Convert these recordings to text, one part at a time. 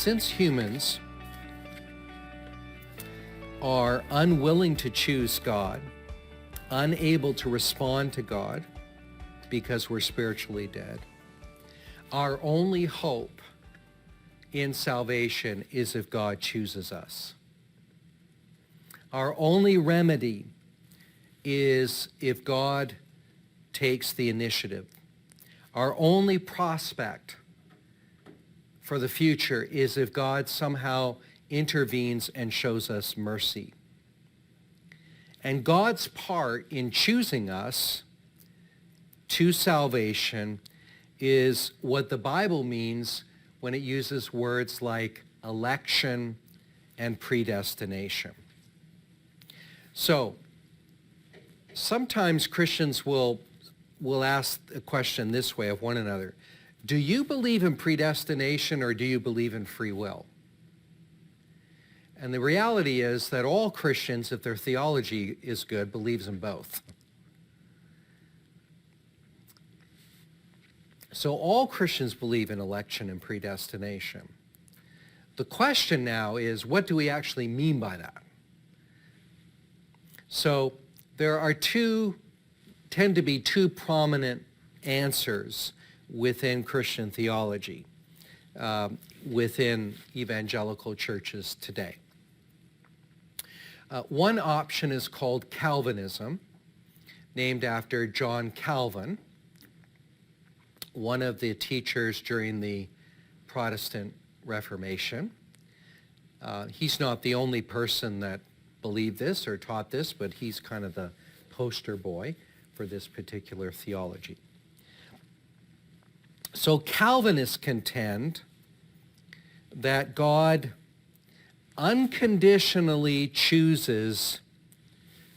since humans are unwilling to choose God, unable to respond to God because we're spiritually dead, our only hope in salvation is if God chooses us. Our only remedy is if God takes the initiative. Our only prospect for the future is if God somehow intervenes and shows us mercy. And God's part in choosing us to salvation is what the Bible means when it uses words like election and predestination. So, sometimes Christians will ask a question this way of one another. Do you believe in predestination or do you believe in free will? And the reality is that all Christians, if their theology is good, believes in both. So all Christians believe in election and predestination. The question now is, what do we actually mean by that? So there are tend to be two prominent answers within Christian theology, within evangelical churches today. One option is called Calvinism, named after John Calvin, one of the teachers during the Protestant Reformation. He's not the only person that believed this or taught this, but he's kind of the poster boy for this particular theology. So Calvinists contend that God unconditionally chooses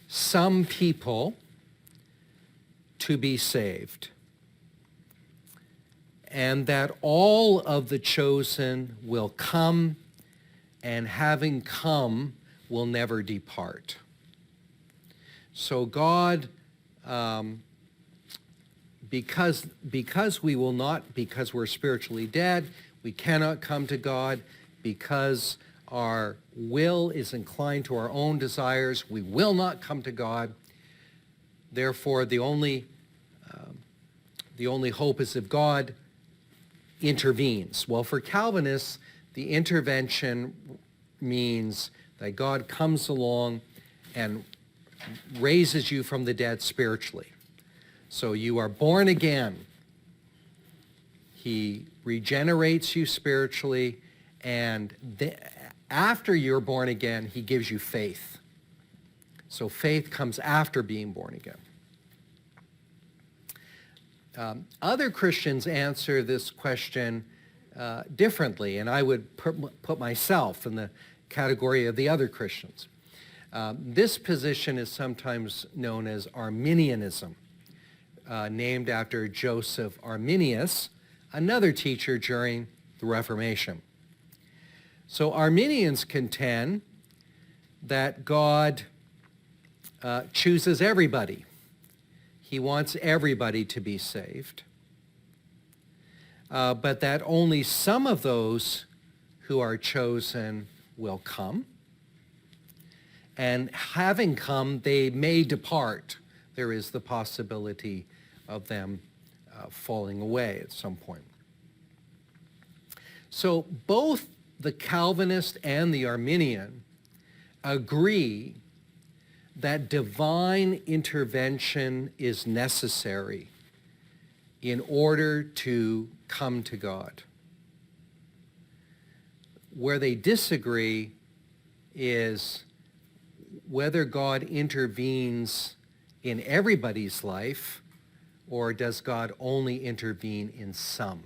some people to be saved, and that all of the chosen will come, and having come will never depart. So God, because we're spiritually dead, we cannot come to God. Because our will is inclined to our own desires, we will not come to God. Therefore, the only hope is if God intervenes. Well, for Calvinists, the intervention means that God comes along and raises you from the dead spiritually. So you are born again. He regenerates you spiritually, and after you're born again, he gives you faith. So faith comes after being born again. Other Christians answer this question differently, and I would put myself in the category of the other Christians. This position is sometimes known as Arminianism, named after Joseph Arminius, another teacher during the Reformation. So Arminians contend that God chooses everybody. He wants everybody to be saved, but that only some of those who are chosen will come. And having come, they may depart. There is the possibility of them falling away at some point. So both the Calvinist and the Arminian agree that divine intervention is necessary in order to come to God. Where they disagree is whether God intervenes in everybody's life, or does God only intervene in some?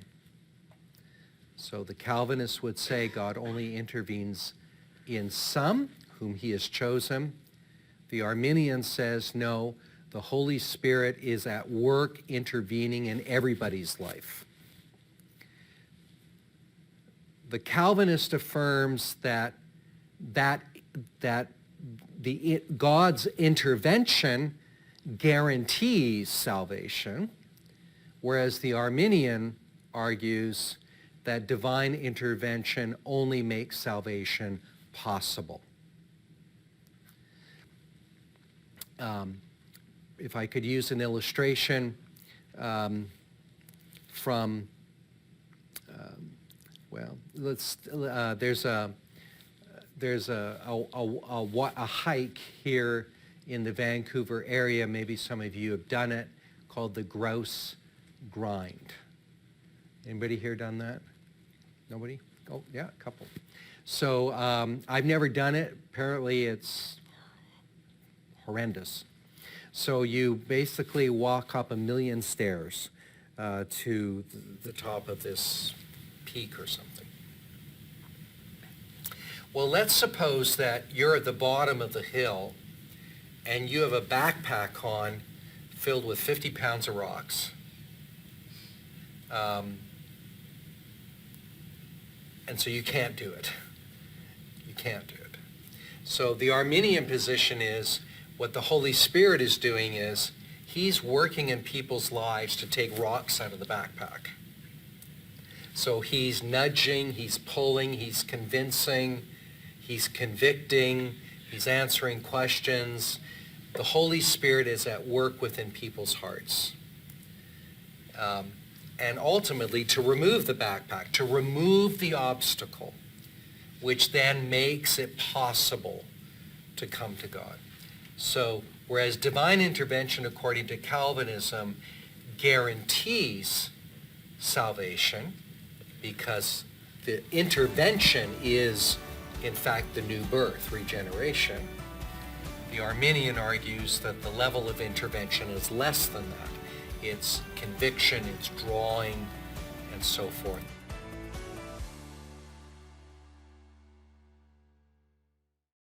So the Calvinists would say God only intervenes in some whom he has chosen. The Arminian says, no, the Holy Spirit is at work intervening in everybody's life. The Calvinist affirms that God's intervention guarantees salvation, whereas the Arminian argues that divine intervention only makes salvation possible. If I could use an illustration from, there's a hike here in the Vancouver area, maybe some of you have done it, called the Grouse Grind. Anybody here done that? Nobody? Oh, yeah, a couple. So I've never done it. Apparently it's horrendous. So you basically walk up 1,000,000 stairs to the top of this peak or something. Well, let's suppose that you're at the bottom of the hill and you have a backpack on filled with 50 pounds of rocks. And so you can't do it. You can't do it. So the Arminian position is what the Holy Spirit is doing is he's working in people's lives to take rocks out of the backpack. So he's nudging, he's pulling, he's convincing, he's convicting, he's answering questions. The Holy Spirit is at work within people's hearts. And ultimately to remove the backpack, to remove the obstacle, which then makes it possible to come to God. So whereas divine intervention, according to Calvinism, guarantees salvation because the intervention is, in fact, the new birth, regeneration, the Arminian argues that the level of intervention is less than that. It's conviction, it's drawing, and so forth.